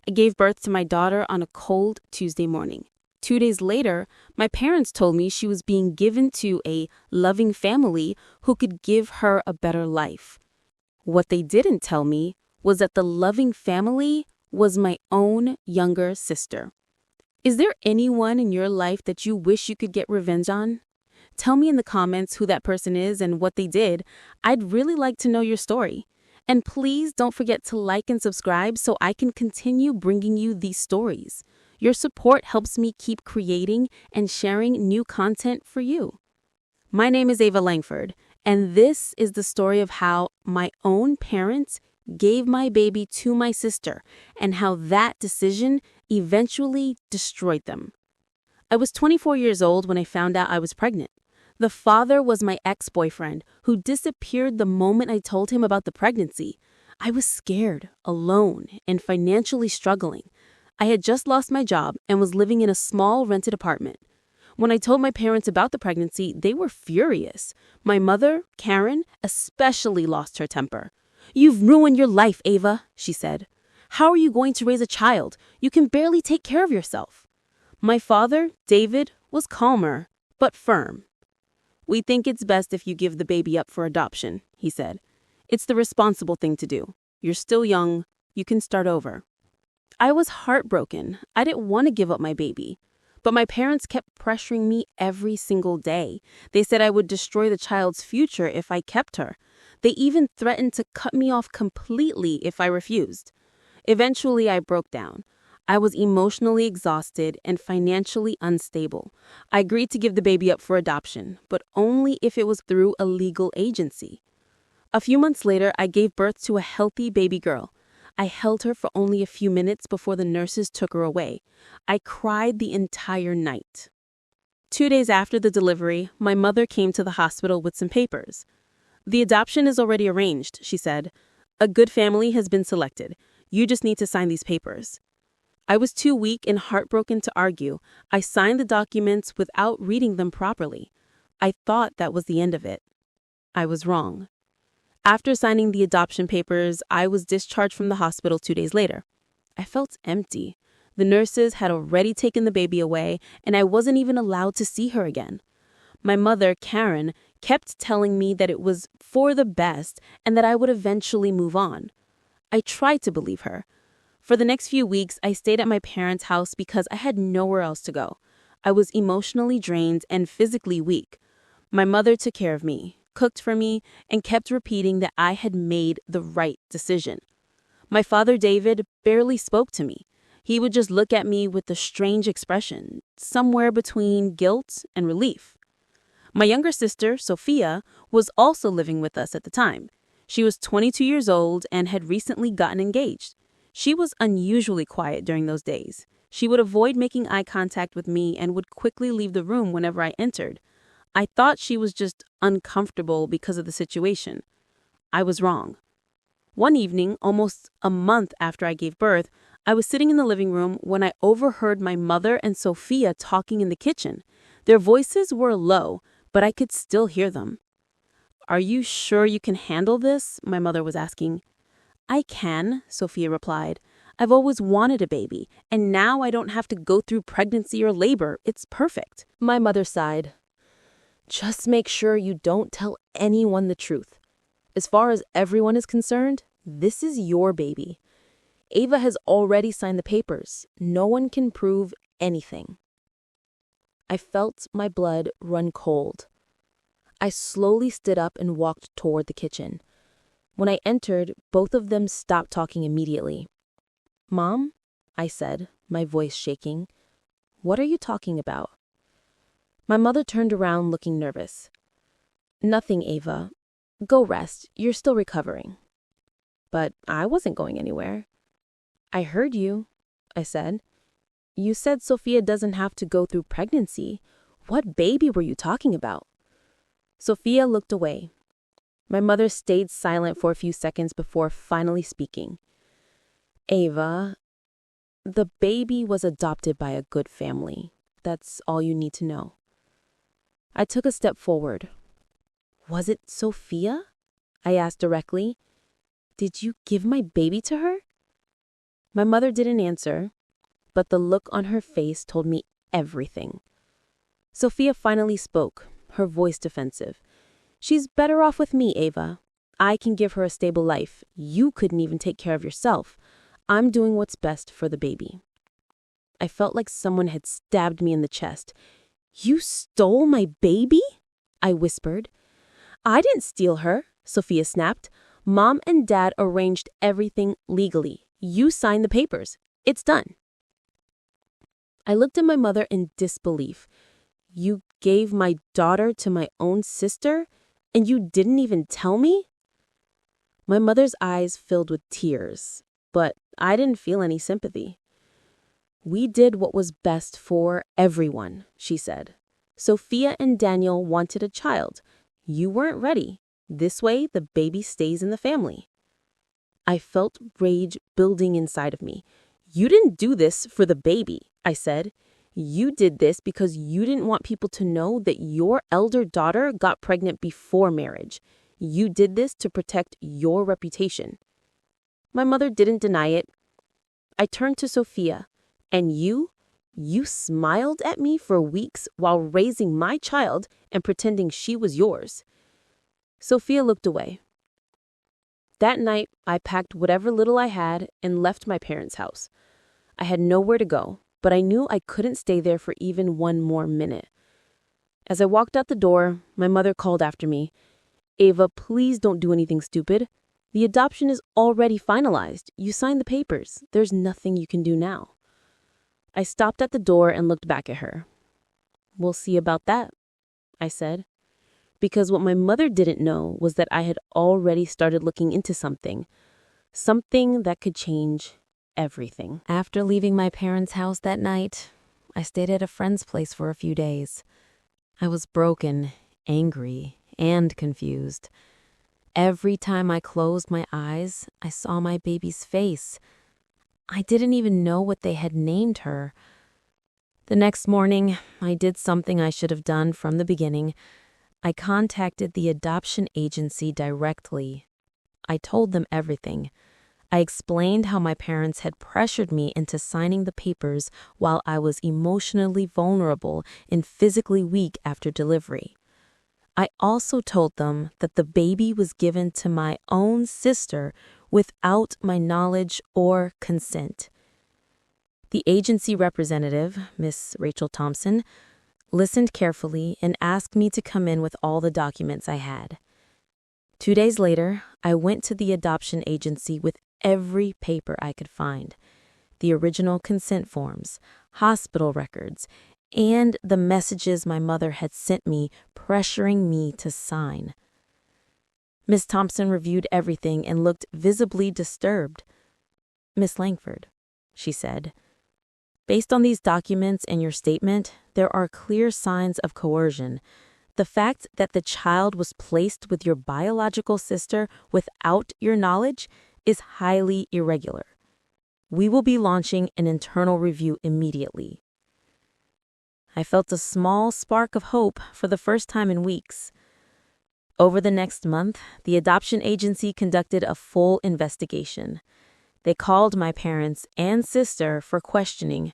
I gave birth to my daughter on a cold Tuesday morning. 2 days later, my parents told me she was being given to a loving family who could give her a better life. What they didn't tell me was that the loving family was my own younger sister. Is there anyone in your life that you wish you could get revenge on? Tell me in the comments who that person is and what they did. I'd really like to know your story. And please don't forget to like and subscribe so I can continue bringing you these stories. Your support helps me keep creating and sharing new content for you. My name is Ava Langford, and this is the story of how my own parents gave my baby to my sister and how that decision eventually destroyed them. I was 24 years old when I found out I was pregnant. The father was my ex-boyfriend who disappeared the moment I told him about the pregnancy. I was scared, alone, and financially struggling. I had just lost my job and was living in a small rented apartment. When I told my parents about the pregnancy, they were furious. My mother, Karen, especially lost her temper. "You've ruined your life, Ava," she said. "How are you going to raise a child? You can barely take care of yourself." My father, David, was calmer, but firm. "We think it's best if you give the baby up for adoption," he said. "It's the responsible thing to do. You're still young. You can start over." I was heartbroken. I didn't want to give up my baby. But my parents kept pressuring me every single day. They said I would destroy the child's future if I kept her. They even threatened to cut me off completely if I refused. Eventually, I broke down. I was emotionally exhausted and financially unstable. I agreed to give the baby up for adoption, but only if it was through a legal agency. A few months later, I gave birth to a healthy baby girl. I held her for only a few minutes before the nurses took her away. I cried the entire night. 2 days after the delivery, my mother came to the hospital with some papers. "The adoption is already arranged," she said. "A good family has been selected. You just need to sign these papers." I was too weak and heartbroken to argue. I signed the documents without reading them properly. I thought that was the end of it. I was wrong. After signing the adoption papers, I was discharged from the hospital 2 days later. I felt empty. The nurses had already taken the baby away, and I wasn't even allowed to see her again. My mother, Karen, kept telling me that it was for the best and that I would eventually move on. I tried to believe her. For the next few weeks, I stayed at my parents' house because I had nowhere else to go. I was emotionally drained and physically weak. My mother took care of me, cooked for me, and kept repeating that I had made the right decision. My father, David, barely spoke to me. He would just look at me with a strange expression, somewhere between guilt and relief. My younger sister, Sophia, was also living with us at the time. She was 22 years old and had recently gotten engaged. She was unusually quiet during those days. She would avoid making eye contact with me and would quickly leave the room whenever I entered. I thought she was just uncomfortable because of the situation. I was wrong. One evening, almost a month after I gave birth, I was sitting in the living room when I overheard my mother and Sophia talking in the kitchen. Their voices were low, but I could still hear them. "Are you sure you can handle this?" my mother was asking. "I can," Sophia replied. "I've always wanted a baby, and now I don't have to go through pregnancy or labor. It's perfect." My mother sighed. "Just make sure you don't tell anyone the truth. As far as everyone is concerned, this is your baby. Ava has already signed the papers. No one can prove anything." I felt my blood run cold. I slowly stood up and walked toward the kitchen. When I entered, both of them stopped talking immediately. "Mom," I said, my voice shaking, "what are you talking about?" My mother turned around looking nervous. "Nothing, Ava. Go rest. You're still recovering." But I wasn't going anywhere. "I heard you," I said. "You said Sophia doesn't have to go through pregnancy. What baby were you talking about?" Sophia looked away. My mother stayed silent for a few seconds before finally speaking. "Ava, the baby was adopted by a good family. That's all you need to know." I took a step forward. "Was it Sophia?" I asked directly. "Did you give my baby to her?" My mother didn't answer, but the look on her face told me everything. Sophia finally spoke, her voice defensive. "She's better off with me, Ava. I can give her a stable life. You couldn't even take care of yourself. I'm doing what's best for the baby." I felt like someone had stabbed me in the chest. "You stole my baby?" I whispered. "I didn't steal her," Sophia snapped. "Mom and Dad arranged everything legally. You signed the papers. It's done." I looked at my mother in disbelief. "You gave my daughter to my own sister, and you didn't even tell me?" My mother's eyes filled with tears, but I didn't feel any sympathy. "We did what was best for everyone," she said. "Sophia and Daniel wanted a child. You weren't ready. This way, the baby stays in the family." I felt rage building inside of me. "You didn't do this for the baby," I said. "You did this because you didn't want people to know that your elder daughter got pregnant before marriage. You did this to protect your reputation." My mother didn't deny it. I turned to Sophia. "And you smiled at me for weeks while raising my child and pretending she was yours." Sophia looked away. That night, I packed whatever little I had and left my parents' house. I had nowhere to go, but I knew I couldn't stay there for even one more minute. As I walked out the door, my mother called after me. "Ava, please don't do anything stupid. The adoption is already finalized. You signed the papers. There's nothing you can do now." I stopped at the door and looked back at her. "We'll see about that," I said. Because what my mother didn't know was that I had already started looking into something that could change everything. After leaving my parents' house that night, I stayed at a friend's place for a few days. I was broken, angry, and confused. Every time I closed my eyes, I saw my baby's face. I didn't even know what they had named her. The next morning, I did something I should have done from the beginning. I contacted the adoption agency directly. I told them everything. I explained how my parents had pressured me into signing the papers while I was emotionally vulnerable and physically weak after delivery. I also told them that the baby was given to my own sister without my knowledge or consent. The agency representative, Miss Rachel Thompson, listened carefully and asked me to come in with all the documents I had. 2 days later, I went to the adoption agency with every paper I could find: the original consent forms, hospital records, and the messages my mother had sent me pressuring me to sign. Miss Thompson reviewed everything and looked visibly disturbed. "Miss Langford," she said, "based on these documents and your statement, there are clear signs of coercion. The fact that the child was placed with your biological sister without your knowledge is highly irregular. We will be launching an internal review immediately." I felt a small spark of hope for the first time in weeks. Over the next month, the adoption agency conducted a full investigation. They called my parents and sister for questioning.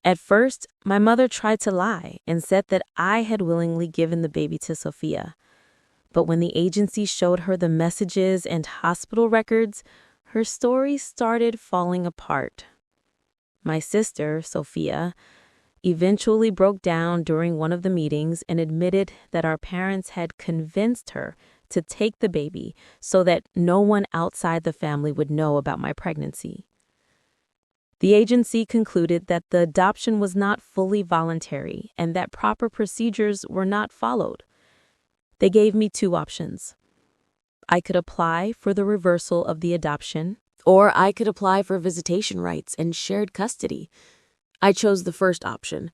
At first, my mother tried to lie and said that I had willingly given the baby to Sophia. But when the agency showed her the messages and hospital records, her story started falling apart. My sister, Sophia, eventually broke down during one of the meetings and admitted that our parents had convinced her to take the baby so that no one outside the family would know about my pregnancy. The agency concluded that the adoption was not fully voluntary and that proper procedures were not followed. They gave me 2 options. I could apply for the reversal of the adoption, or I could apply for visitation rights and shared custody. I chose the first option.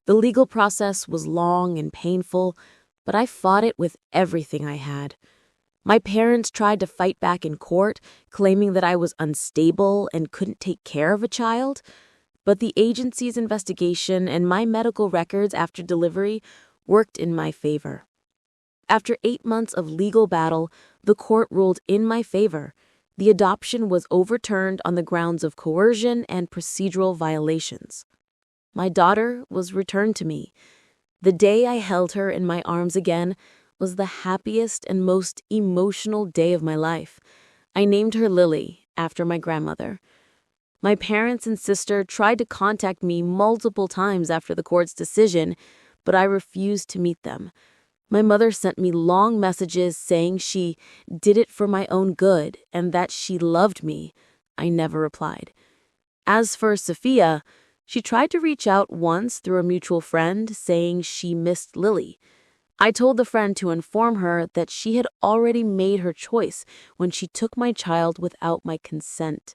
The legal process was long and painful, but I fought it with everything I had. My parents tried to fight back in court, claiming that I was unstable and couldn't take care of a child. But the agency's investigation and my medical records after delivery worked in my favor. After 8 months of legal battle, the court ruled in my favor. The adoption was overturned on the grounds of coercion and procedural violations. My daughter was returned to me. The day I held her in my arms again was the happiest and most emotional day of my life. I named her Lily, after my grandmother. My parents and sister tried to contact me multiple times after the court's decision, but I refused to meet them. My mother sent me long messages saying she did it for my own good and that she loved me. I never replied. As for Sophia, she tried to reach out once through a mutual friend saying she missed Lily. I told the friend to inform her that she had already made her choice when she took my child without my consent.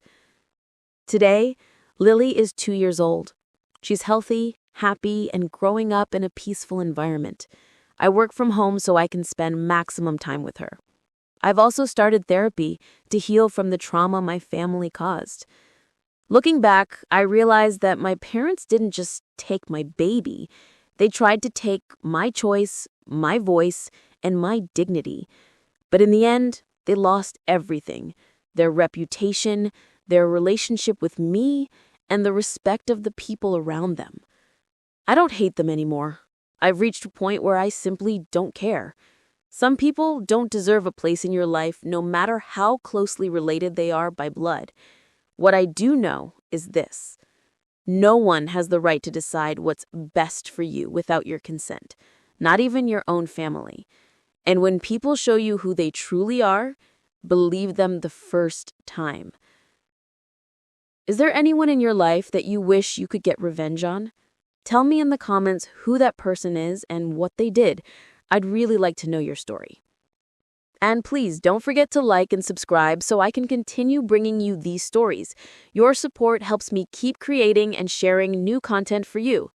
Today, Lily is 2 years old. She's healthy, happy, and growing up in a peaceful environment. I work from home so I can spend maximum time with her. I've also started therapy to heal from the trauma my family caused. Looking back, I realized that my parents didn't just take my baby. They tried to take my choice, my voice, and my dignity. But in the end, they lost everything: their reputation, their relationship with me, and the respect of the people around them. I don't hate them anymore. I've reached a point where I simply don't care. Some people don't deserve a place in your life, no matter how closely related they are by blood. What I do know is this: no one has the right to decide what's best for you without your consent, not even your own family. And when people show you who they truly are, believe them the first time. Is there anyone in your life that you wish you could get revenge on? Tell me in the comments who that person is and what they did. I'd really like to know your story. And please don't forget to like and subscribe so I can continue bringing you these stories. Your support helps me keep creating and sharing new content for you.